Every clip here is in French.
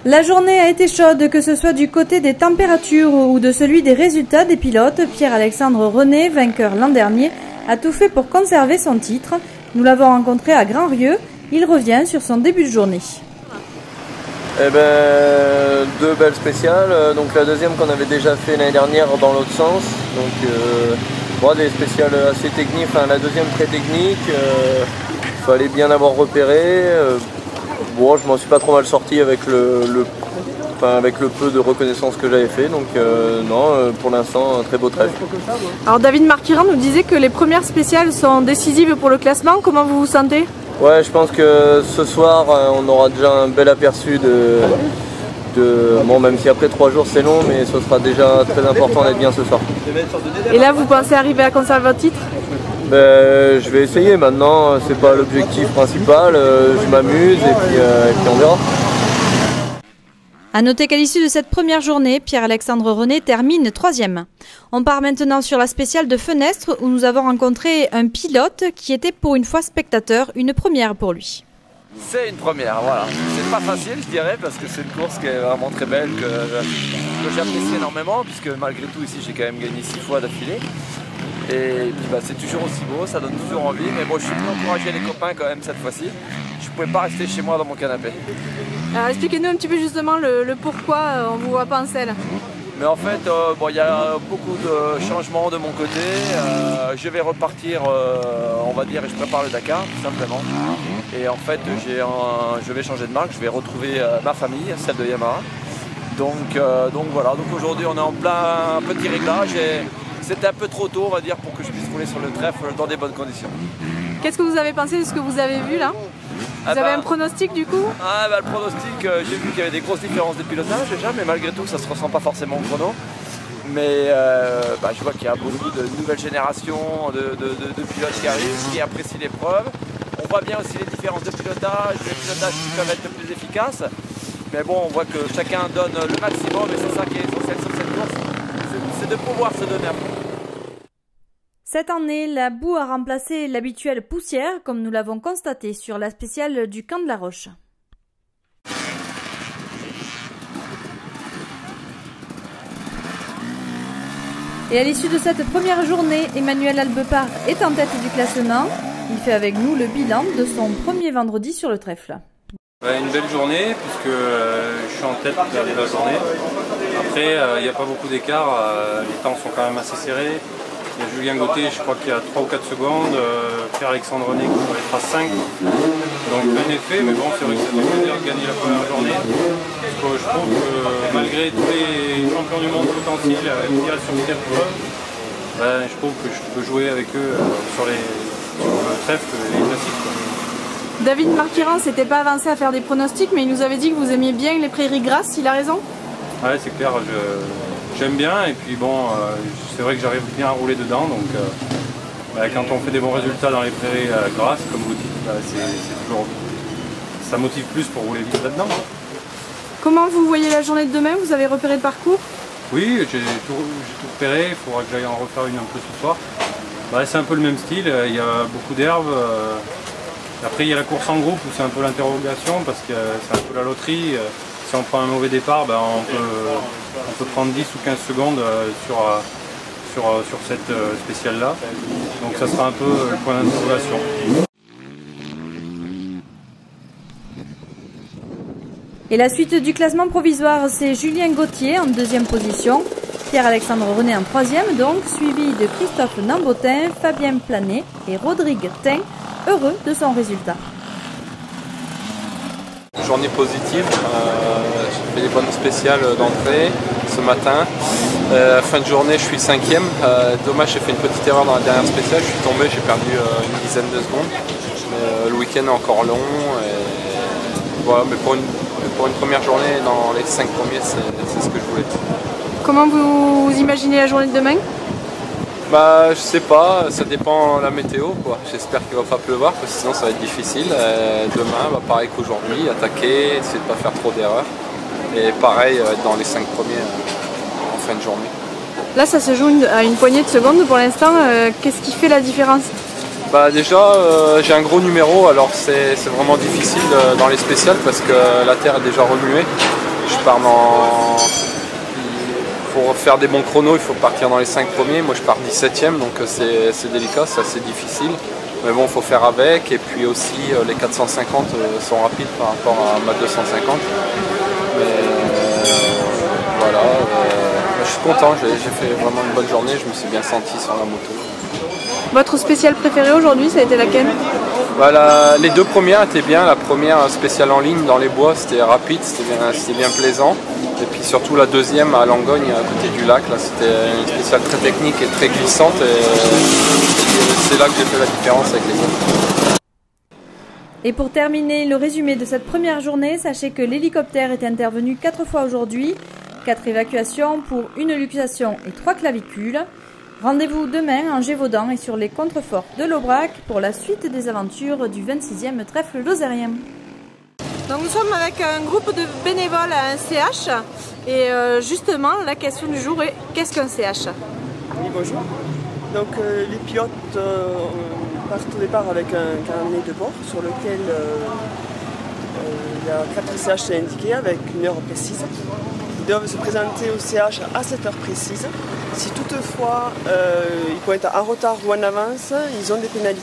La journée a été chaude, que ce soit du côté des températures ou de celui des résultats des pilotes. Pierre-Alexandre René, vainqueur l'an dernier, a tout fait pour conserver son titre. Nous l'avons rencontré à Grand-Rieu. Il revient sur son début de journée. Deux belles spéciales. Donc la deuxième qu'on avait déjà fait l'année dernière dans l'autre sens. Donc des spéciales assez techniques. Enfin, la deuxième très technique. Fallait bien avoir repéré. Je m'en suis pas trop mal sorti avec avec le peu de reconnaissance que j'avais fait. Donc pour l'instant, un très beau trèfle. Alors David Marquiran nous disait que les premières spéciales sont décisives pour le classement. Comment vous vous sentez ? Ouais, je pense que ce soir, on aura déjà un bel aperçu même si après 3 jours c'est long, mais ce sera déjà très important d'être bien ce soir. Et là, vous pensez arriver à conserver votre titre ? Je vais essayer maintenant, c'est pas l'objectif principal, je m'amuse et puis on verra. A noter qu'à l'issue de cette première journée, Pierre-Alexandre René termine 3e. On part maintenant sur la spéciale de Fenestre où nous avons rencontré un pilote qui était pour une fois spectateur, une première pour lui. C'est une première, voilà. C'est pas facile, je dirais, parce que c'est une course qui est vraiment très belle, que j'apprécie énormément, puisque malgré tout ici j'ai quand même gagné 6 fois d'affilée. Et puis c'est toujours aussi beau, ça donne toujours envie, mais bon, je suis venu encourager les copains quand même cette fois-ci. Je pouvais pas rester chez moi dans mon canapé. Alors expliquez-nous un petit peu justement le pourquoi on vous voit pas en selle. Mais en fait, il y a beaucoup de changements de mon côté. Je vais repartir, on va dire, et je prépare le Dakar, tout simplement. Et en fait, je vais changer de marque, je vais retrouver ma famille, celle de Yamaha. Donc voilà, donc aujourd'hui on est en plein petit réglage et c'était un peu trop tôt, on va dire, pour que je puisse rouler sur le trèfle dans des bonnes conditions. Qu'est-ce que vous avez pensé de ce que vous avez vu là ? Vous avez un pronostic du coup ? Le pronostic, j'ai vu qu'il y avait des grosses différences de pilotage déjà, mais malgré tout ça ne se ressent pas forcément au chrono. Mais je vois qu'il y a beaucoup de nouvelles générations de pilotes qui arrivent, qui apprécient l'épreuve. On voit bien aussi les différences de pilotage, les pilotages qui peuvent être plus efficaces. Mais bon, on voit que chacun donne le maximum et c'est ça qui est essentiel sur cette course, c'est de pouvoir se donner à fond. Cette année, la boue a remplacé l'habituelle poussière, comme nous l'avons constaté sur la spéciale du Camp de la Roche. Et à l'issue de cette première journée, Emmanuel Albepard est en tête du classement. Il fait avec nous le bilan de son premier vendredi sur le trèfle. Une belle journée puisque je suis en tête de la journée. Après, il n'y a pas beaucoup d'écart, les temps sont quand même assez serrés. Il y a Julien Gauthier, je crois qu'il y a 3 ou 4 secondes, Pierre-Alexandre René qui doit être à 5. Donc plein effet, mais bon, c'est vrai que ça fait plaisir de gagner la première journée. Parce que je trouve que malgré tous les champions du monde potentiels qui restent sur cette épreuve, je trouve que je peux jouer avec eux sur le trèfle et les classiques. David Marquiran s'était pas avancé à faire des pronostics, mais il nous avait dit que vous aimiez bien les prairies grasses, il a raison ? Ouais, c'est clair, j'aime bien et puis bon, c'est vrai que j'arrive bien à rouler dedans, donc quand on fait des bons résultats dans les prairies grasses, comme vous dites, c'est toujours, ça motive plus pour rouler vite là-dedans. Comment vous voyez la journée de demain ? Vous avez repéré le parcours ? Oui, j'ai tout repéré, il faudra que j'aille en refaire une un peu ce soir. C'est un peu le même style, il y a beaucoup d'herbes. Après il y a la course en groupe où c'est un peu l'interrogation parce que c'est un peu la loterie. Si on prend un mauvais départ, on peut prendre 10 ou 15 secondes sur cette spéciale-là. Donc ça sera un peu le point d'interrogation. Et la suite du classement provisoire, c'est Julien Gauthier en 2e position, Pierre-Alexandre René en 3e, donc suivi de Christophe Nambotin, Fabien Planet et Rodrigue Tin, heureux de son résultat. Journée positive, j'ai fait des bonnes spéciales d'entrée ce matin. Fin de journée, je suis 5e. Dommage, j'ai fait une petite erreur dans la dernière spéciale, je suis tombé, j'ai perdu une dizaine de secondes. Le week-end est encore long. Voilà, mais pour une première journée, dans les 5 premiers, c'est ce que je voulais. Comment vous imaginez la journée de demain ? Je sais pas, ça dépend de la météo, quoi. J'espère qu'il va pas pleuvoir parce que sinon ça va être difficile. Demain, pareil qu'aujourd'hui, attaquer, essayer de pas faire trop d'erreurs. Et pareil, être dans les 5 premiers en fin de journée. Là ça se joue à une poignée de secondes pour l'instant, qu'est-ce qui fait la différence ? Déjà, j'ai un gros numéro, alors c'est vraiment difficile dans les spéciales parce que la terre est déjà remuée. je pars dans... Pour faire des bons chronos, il faut partir dans les 5 premiers. Moi, je pars 17e, donc c'est délicat, c'est assez difficile. Mais bon, il faut faire avec. Et puis aussi, les 450 sont rapides par rapport à ma 250. Mais voilà, je suis content. J'ai fait vraiment une bonne journée. Je me suis bien senti sur la moto. Votre spéciale préférée aujourd'hui, ça a été laquelle? Voilà, les 2 premières étaient bien. La première spéciale en ligne dans les bois, c'était rapide, c'était bien plaisant. Et puis surtout la deuxième à Langogne, à côté du lac, là c'était une spéciale très technique et très glissante. Et c'est là que j'ai fait la différence avec les autres. Et pour terminer le résumé de cette première journée, sachez que l'hélicoptère est intervenu 4 fois aujourd'hui, 4 évacuations pour une luxation et 3 clavicules. Rendez-vous demain en Gévaudan et sur les contreforts de l'Aubrac pour la suite des aventures du 26e trèfle lozérien. Donc nous sommes avec un groupe de bénévoles à un CH et justement la question du jour est qu'est-ce qu'un CH? Oui, bonjour. Donc les pilotes partent au départ avec un carnet de bord sur lequel il y a 4 CH indiqués avec une heure précise. Ils doivent se présenter au CH à cette heure précise. Si toutefois ils vont être en retard ou en avance, ils ont des pénalités.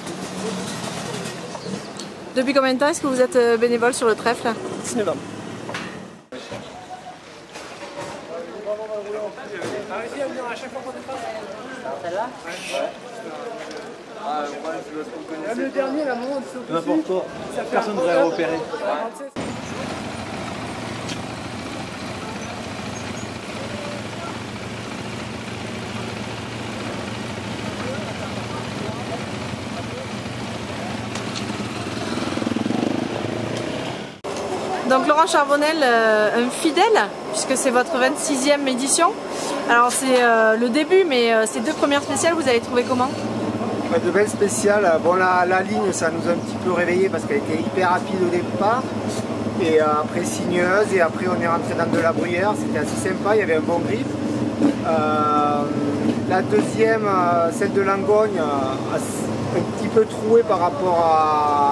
Depuis combien de temps est-ce que vous êtes bénévole sur le trèfle? 19 ans. Le dernier, la montre, n'importe quoi. Personne ne devrait repérer. Donc Laurent Charbonnel, un fidèle, puisque c'est votre 26e édition. Alors c'est le début, mais ces 2 premières spéciales, vous avez trouvé comment? De belles spéciales. Bon, la ligne, ça nous a un petit peu réveillé parce qu'elle était hyper rapide au départ. Et après sinueuse, et après on est rentré dans de la bruyère, c'était assez sympa, il y avait un bon grip. La deuxième, celle de Langogne, un petit peu trouée par rapport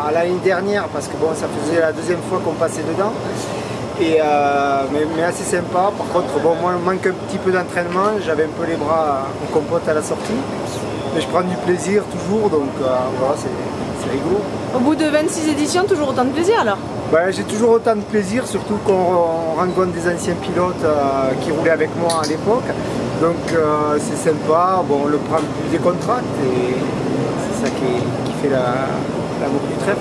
à l'année dernière parce que bon, ça faisait la 2e fois qu'on passait dedans. Et, mais assez sympa. Par contre, bon, moi, il manque un petit peu d'entraînement, j'avais un peu les bras en compote à la sortie. Mais je prends du plaisir toujours, donc voilà, c'est rigolo. Au bout de 26 éditions, toujours autant de plaisir alors? Ouais, j'ai toujours autant de plaisir, surtout qu'on rencontre des anciens pilotes qui roulaient avec moi à l'époque. Donc c'est sympa, bon, on le prend plus décontracté et c'est ça qui fait l'amour du trèfle.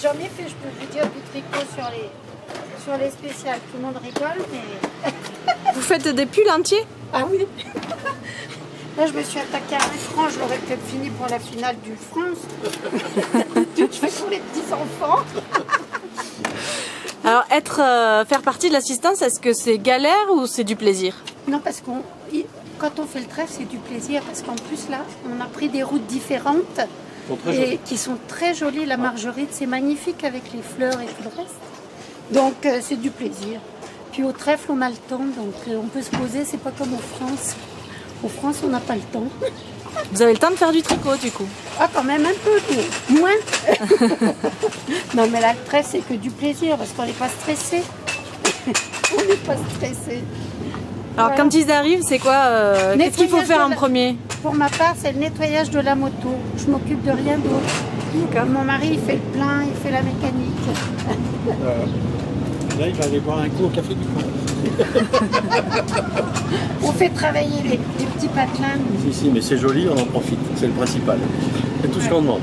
J'en ai fait, je peux vous dire, du tricot sur les spéciales. Tout le monde rigole, mais... Vous faites des pulls entiers? Ah oui. Là, je me suis attaquée à un franc, je l'aurais peut-être fini pour la finale du France. Je fais pour les petits enfants. Alors, faire partie de l'assistance, est-ce que c'est galère ou c'est du plaisir? Non, parce que quand on fait le trèfle, c'est du plaisir. Parce qu'en plus, là, on a pris des routes différentes et qui sont très jolies. La margerite, c'est magnifique avec les fleurs et tout le reste. Donc, c'est du plaisir. Puis au trèfle, on a le temps, donc on peut se poser. C'est pas comme en France. En France, on n'a pas le temps. Vous avez le temps de faire du tricot, du coup? Ah, quand même un peu, mais moins. Non, mais là, le trèfle, c'est que du plaisir, parce qu'on n'est pas stressé. On n'est pas stressé. Alors, voilà. Quand ils arrivent, c'est quoi qu'est-ce qu'il faut faire en premier? Pour ma part, c'est le nettoyage de la moto. Je m'occupe de rien d'autre. Mon mari, il fait le plein, il fait la mécanique. Là, il va aller boire un coup au café du coin. On fait travailler les petits patelins. Si, mais c'est joli, on en profite. C'est le principal. C'est tout ce qu'on demande.